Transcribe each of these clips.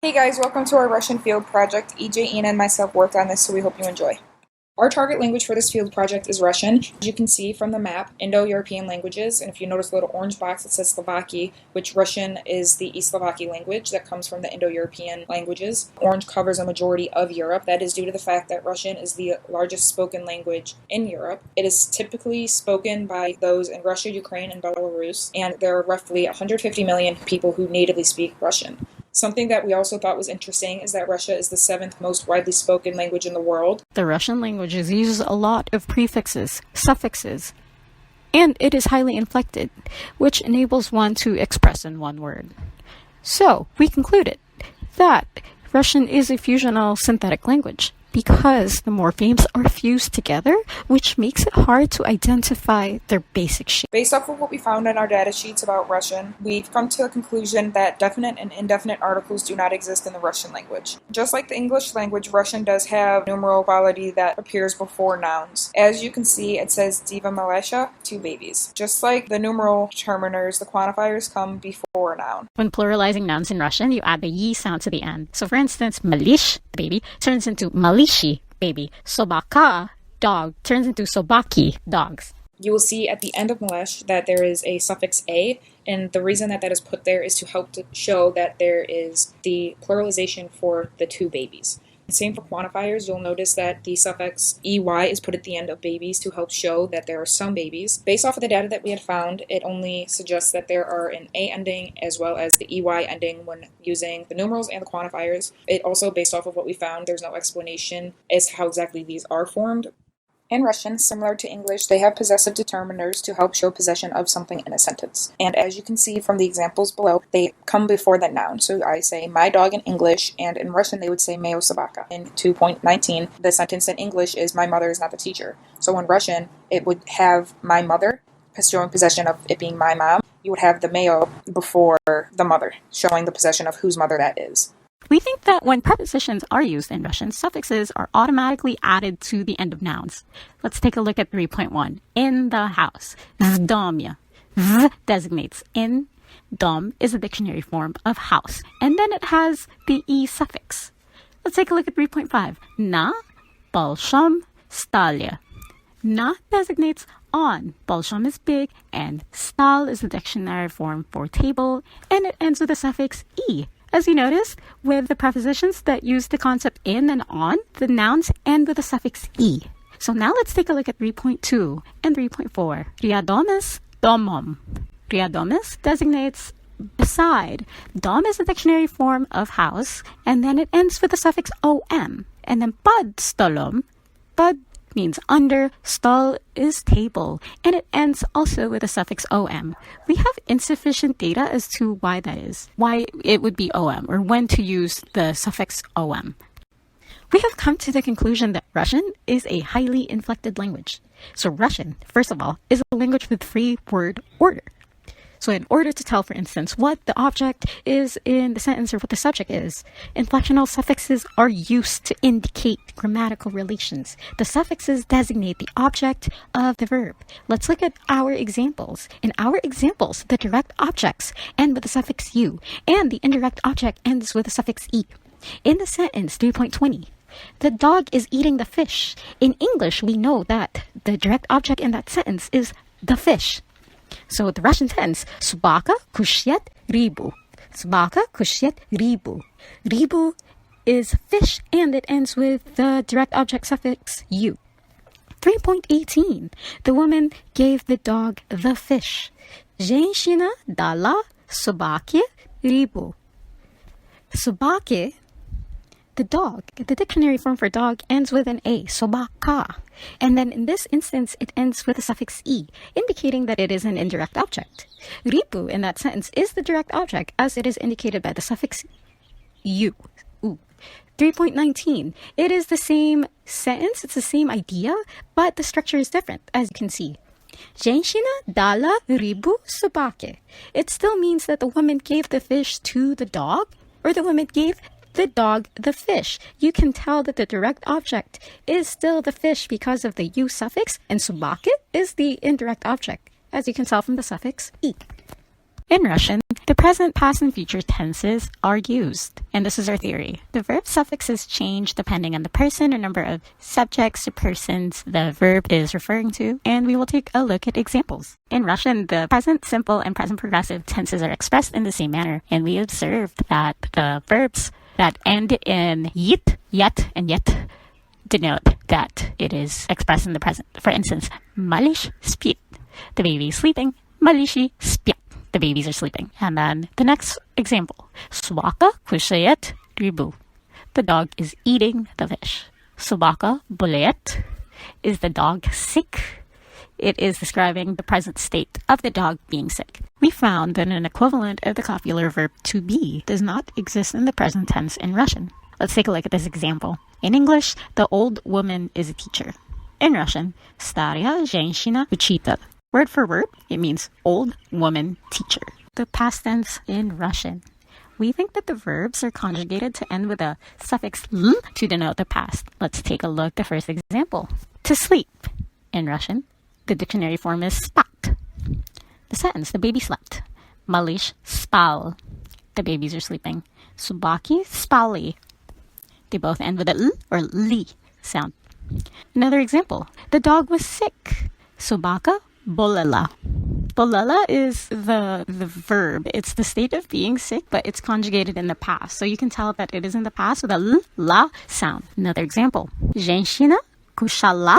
Hey guys, welcome to our Russian field project. EJ, Ian, and myself worked on this, so we hope you enjoy. Our target language for this field project is Russian. As you can see from the map, Indo-European languages, and if you notice the little orange box that says Slovaki, which Russian is the East Slovaki language that comes from the Indo-European languages. Orange covers a majority of Europe. That is due to the fact that Russian is the largest spoken language in Europe. It is typically spoken by those in Russia, Ukraine, and Belarus, and there are roughly 150 million people who natively speak Russian. Something that we also thought was interesting is that Russia is the 7th most widely spoken language in the world. The Russian language uses a lot of prefixes, suffixes, and it is highly inflected, which enables one to express in one word. So, we concluded that Russian is a fusional synthetic language because the morphemes are fused together, which makes it hard to identify their basic shape. Based off of what we found in our data sheets about Russian, we've come to a conclusion that definite and indefinite articles do not exist in the Russian language. Just like the English language, Russian does have numeral quality that appears before nouns. As you can see, it says Diva Malesha, 2 babies. Just like the numeral determiners, the quantifiers come before a noun. When pluralizing nouns in Russian, you add the yi sound to the end. So for instance, malish, the baby, turns into malishi, baby. Sobaka, dog, turns into sobaki, dogs. You will see at the end of Malesh that there is a suffix a, and the reason that is put there is to help to show that there is the pluralization for the 2 babies. Same for quantifiers, you'll notice that the suffix EY is put at the end of babies to help show that there are some babies. Based off of the data that we had found, it only suggests that there are an A ending as well as the EY ending when using the numerals and the quantifiers. It also, based off of what we found, there's no explanation as to how exactly these are formed. In Russian, similar to English, they have possessive determiners to help show possession of something in a sentence. And as you can see from the examples below, they come before the noun. So I say my dog in English, and in Russian they would say Moja sobaka. In 2.19, the sentence in English is my mother is not the teacher. So in Russian, it would have my mother, showing possession of it being my mom. You would have the Moja before the mother, showing the possession of whose mother that is. We think that when prepositions are used in Russian, suffixes are automatically added to the end of nouns. Let's take a look at 3.1. In the house. Zdomya. Z designates in. Dom is a dictionary form of house. And then it has the E suffix. Let's take a look at 3.5. Na balsham stalya. Na designates on. Balsham is big, and stal is the dictionary form for table, and it ends with the suffix E. As you notice, with the prepositions that use the concept in and on, the nouns end with the suffix e. So now let's take a look at 3.2 and 3.4. Riadomis domom. Riadomis designates beside. Dom is the dictionary form of house, and then it ends with the suffix om. And then pod stolom. Pod means under, stol is table, and it ends also with the suffix om. We have insufficient data as to why that is, why it would be om, or when to use the suffix om. We have come to the conclusion that Russian is a highly inflected language. So Russian, first of all, is a language with 3-word order. So in order to tell, for instance, what the object is in the sentence or what the subject is, inflectional suffixes are used to indicate grammatical relations. The suffixes designate the object of the verb. Let's look at our examples. In our examples, the direct objects end with the suffix u, and the indirect object ends with the suffix e. In the sentence 3.20, the dog is eating the fish. In English, we know that the direct object in that sentence is the fish. So the Russian tense, Sobaka kushyet ribu. Sobaka kushyet ribu. Ribu is fish, and it ends with the direct object suffix u. 3.18, the woman gave the dog the fish. Женщина дала собаке рыбу. Собаке, the dog, the dictionary form for dog ends with an A, sobaka. And then in this instance, it ends with the suffix E, indicating that it is an indirect object. Ripu in that sentence is the direct object, as it is indicated by the suffix U. 3.19, it is the same sentence, it's the same idea, but the structure is different, as you can see. Женщина дала рыбу собаке. It still means that the woman gave the fish to the dog, or the woman gave the dog the fish. You can tell that the direct object is still the fish because of the u suffix, and sobake is the indirect object, as you can tell from the suffix e. In Russian, the present, past, and future tenses are used. And this is our theory. The verb suffixes change depending on the person or number of subjects or persons the verb is referring to, and we will take a look at examples. In Russian, the present simple and present progressive tenses are expressed in the same manner, and we observed that the verbs that end in yit, yet, and yet denote that it is expressed in the present. For instance, malish spit, the baby is sleeping. Malishi spit, the babies are sleeping. And then the next example, Собака кушает рыбу, the dog is eating the fish. Собака болеет, is the dog sick? It is describing the present state of the dog being sick. We found that an equivalent of the copular verb to be does not exist in the present tense in Russian. Let's take a look at this example. In English, the old woman is a teacher. In Russian, старая женщина учитель. Word for word, it means old woman teacher. The past tense in Russian. We think that the verbs are conjugated to end with a suffix l to denote the past. Let's take a look at the first example. To sleep. In Russian, the dictionary form is spat. The sentence, the baby slept. Malish spal. The babies are sleeping. Subaki spali. They both end with a l or li sound. Another example. The dog was sick. Sobaka bolela. Bolela is the verb. It's the state of being sick, but it's conjugated in the past. So you can tell that it is in the past with a l, la sound. Another example. Женщина кушала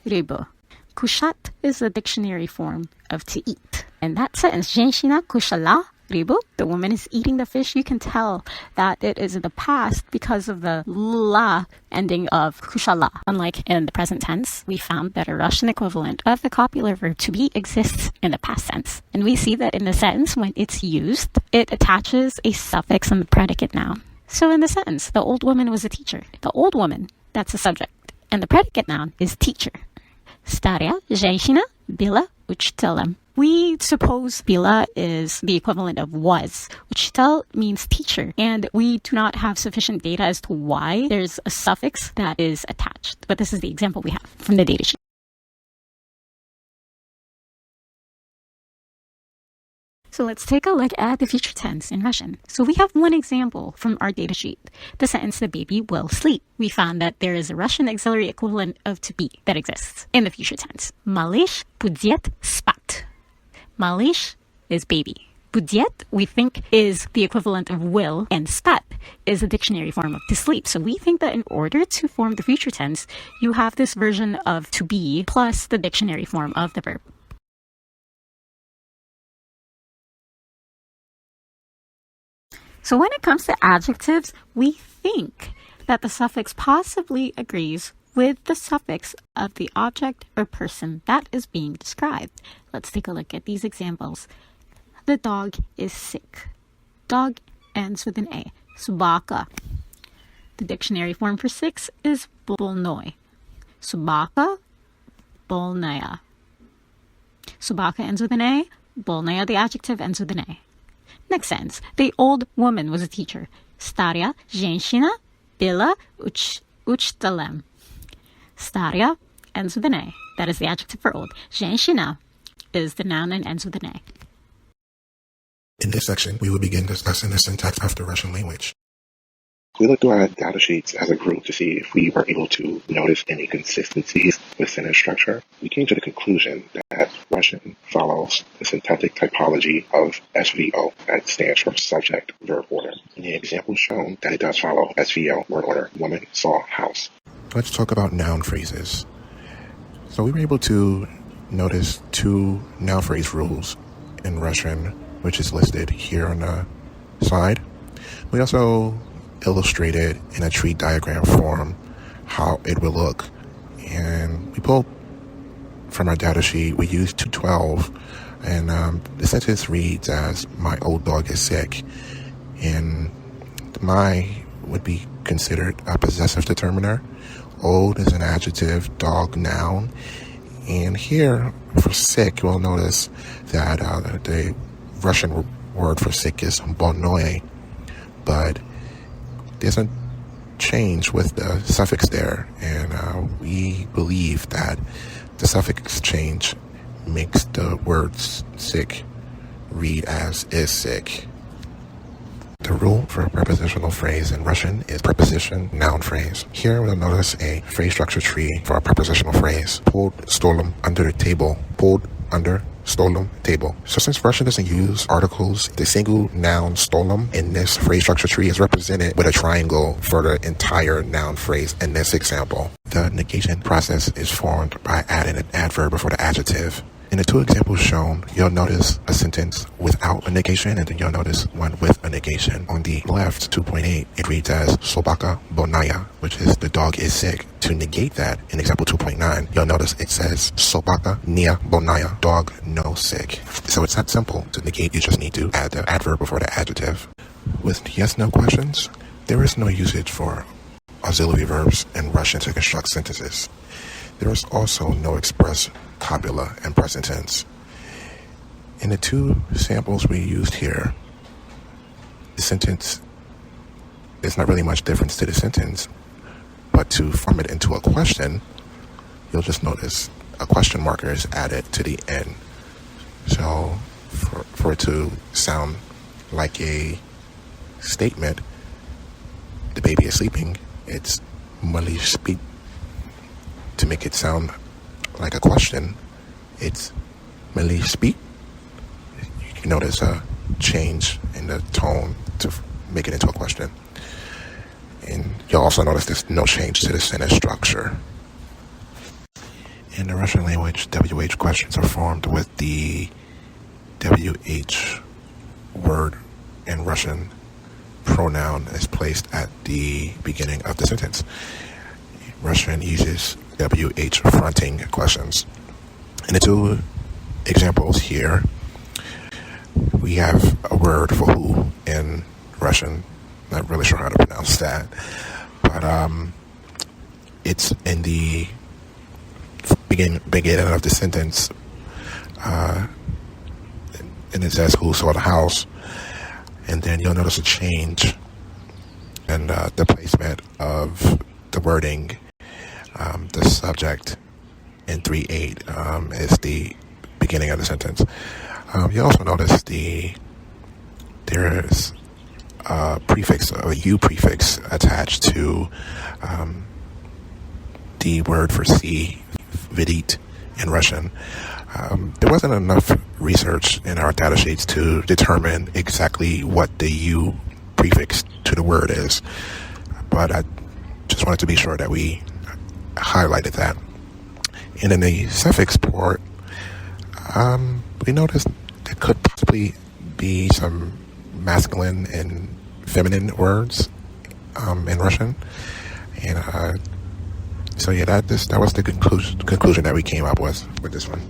рыбу. Kushat is the dictionary form of to eat. And that sentence, женщина кушала рыбу, the woman is eating the fish, you can tell that it is in the past because of the la ending of kushala. Unlike in the present tense, we found that a Russian equivalent of the copular verb to be exists in the past tense. And we see that in the sentence, when it's used, it attaches a suffix on the predicate noun. So in the sentence, the old woman was a teacher. The old woman, that's the subject. And the predicate noun is teacher. Старая женщина была учителем. We suppose bila is the equivalent of was. Учитель means teacher, and we do not have sufficient data as to why there's a suffix that is attached. But this is the example we have from the datasheet. So let's take a look at the future tense in Russian. So we have one example from our datasheet. The sentence, the baby will sleep. We found that there is a Russian auxiliary equivalent of to be that exists in the future tense. Малыш будет спать. Малыш is baby. Будет, we think, is the equivalent of will, and spat is a dictionary form of to sleep. So we think that in order to form the future tense, you have this version of to be plus the dictionary form of the verb. So when it comes to adjectives, we think that the suffix possibly agrees with the suffix of the object or person that is being described. Let's take a look at these examples. The dog is sick. Dog ends with an A. Собака. The dictionary form for sick is больной. Собака, больная. Собака ends with an A. Больная, the adjective, ends with an A. Next sentence. The old woman was a teacher. Старая женщина была учителем. Старая ends with an A. That is the adjective for old. Женщина is the noun and ends with an A. In this section, we will begin discussing the syntax of the Russian language. We looked through our data sheets as a group to see if we were able to notice any consistencies with sentence structure. We came to the conclusion that Russian follows the syntactic typology of SVO, that stands for subject verb order. And the example shown that it does follow SVO word order. Woman saw house. Let's talk about noun phrases. So we were able to notice two noun phrase rules in Russian, which is listed here on the slide. We also illustrated in a tree diagram form how it will look. And we pulled from our data sheet, we used 212, and the sentence reads as, my old dog is sick. And my would be considered a possessive determiner. Old is an adjective, dog, noun. And here for sick, you'll notice that the Russian word for sick is больной, but there's a change with the suffix there, and we believe that the suffix change makes the word sick read as is sick. The rule for a prepositional phrase in Russian is preposition, noun phrase. Here we'll notice a phrase structure tree for a prepositional phrase. Pod stolom, under the table. Pod, under, stolom, table. So since Russian doesn't use articles, the single noun stolom in this phrase structure tree is represented with a triangle for the entire noun phrase in this example. The negation process is formed by adding an adverb before the adjective. In the two examples shown, you'll notice a sentence without a negation, and then you'll notice one with a negation. On the left, 2.8, it reads as Sobaka Bonaya, which is the dog is sick. To negate that, in example 2.9, you'll notice it says Sobaka Nia Bonaya, dog no sick. So it's that simple. To negate, you just need to add the adverb before the adjective. With yes-no questions, there is no usage for auxiliary verbs in Russian to construct sentences. There is also no express copula and present tense. In the two samples we used here, the sentence is not really much difference to the sentence, but to form it into a question, you'll just notice a question marker is added to the end. So for it to sound like a statement, the baby is sleeping, it's Mali speak. To make it sound like a question, it's Mali speak. You can notice a change in the tone to make it into a question. And you'll also notice there's no change to the sentence structure. In the Russian language, WH questions are formed with the WH word in Russian pronoun is placed at the beginning of the sentence. Russian uses WH fronting questions. In the two examples here, we have a word for who in Russian. Not really sure how to pronounce that, but it's in the beginning of the sentence, and it says who saw the house, and then you'll notice a change in the placement of the wording. The subject in 3.8 is the beginning of the sentence. You also notice there is a prefix, a U prefix attached to the word for see, vidit in Russian. There wasn't enough research in our data sheets to determine exactly what the U prefix to the word is, but I just wanted to be sure that we highlighted that. And in the suffix part, we noticed there could possibly be some masculine and feminine words in Russian, and so yeah, that was the conclusion that we came up with this one.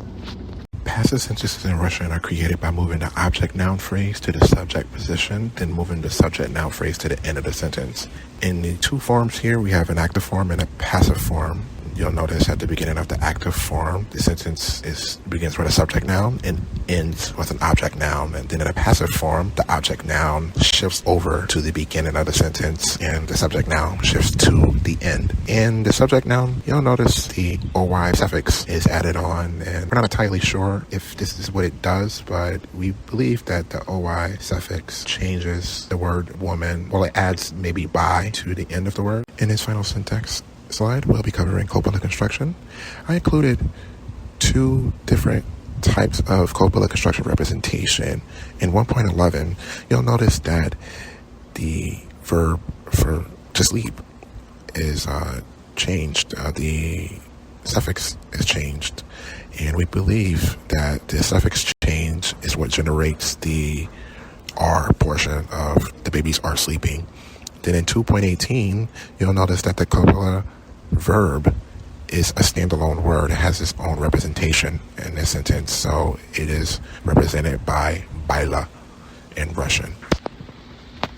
Passive sentences in Russian are created by moving the object-noun phrase to the subject position, then moving the subject-noun phrase to the end of the sentence. In the two forms here, we have an active form and a passive form. You'll notice at the beginning of the active form, the sentence begins with a subject noun and ends with an object noun. And then in a passive form, the object noun shifts over to the beginning of the sentence and the subject noun shifts to the end. In the subject noun, you'll notice the OY suffix is added on, and we're not entirely sure if this is what it does, but we believe that the OY suffix changes the word woman. Well, it adds maybe by to the end of the word. In its final syntax slide, we'll be covering copula construction. I included two different types of copula construction representation. In 1.11, you'll notice that the verb for to sleep is changed. The suffix is changed, and we believe that the suffix change is what generates the are portion of the babies are sleeping. Then in 2.18, you'll notice that the copula verb is a standalone word. It has its own representation in this sentence, so it is represented by baila in Russian.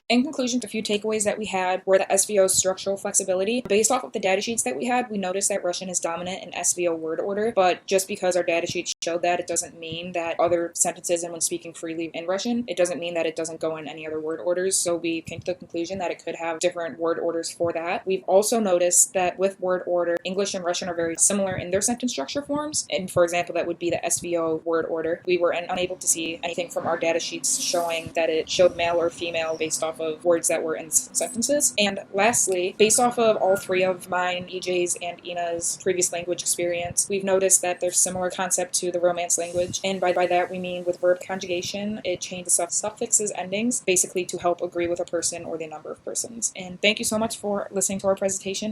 In conclusion, a few takeaways that we had were the SVO's structural flexibility. Based off of the data sheets that we had, we noticed that Russian is dominant in SVO word order, but just because our data sheets show showed that, it doesn't mean that other sentences and when speaking freely in Russian, it doesn't mean that it doesn't go in any other word orders. So we came to the conclusion that it could have different word orders for that. We've also noticed that with word order, English and Russian are very similar in their sentence structure forms. And for example, that would be the SVO word order. We were unable to see anything from our data sheets showing that it showed male or female based off of words that were in sentences. And lastly, based off of all three of mine, EJ's, and Ina's previous language experience, we've noticed that there's similar concept to the Romance language. And by that we mean with verb conjugation, it changes suffixes, endings, basically to help agree with a person or the number of persons. And thank you so much for listening to our presentation.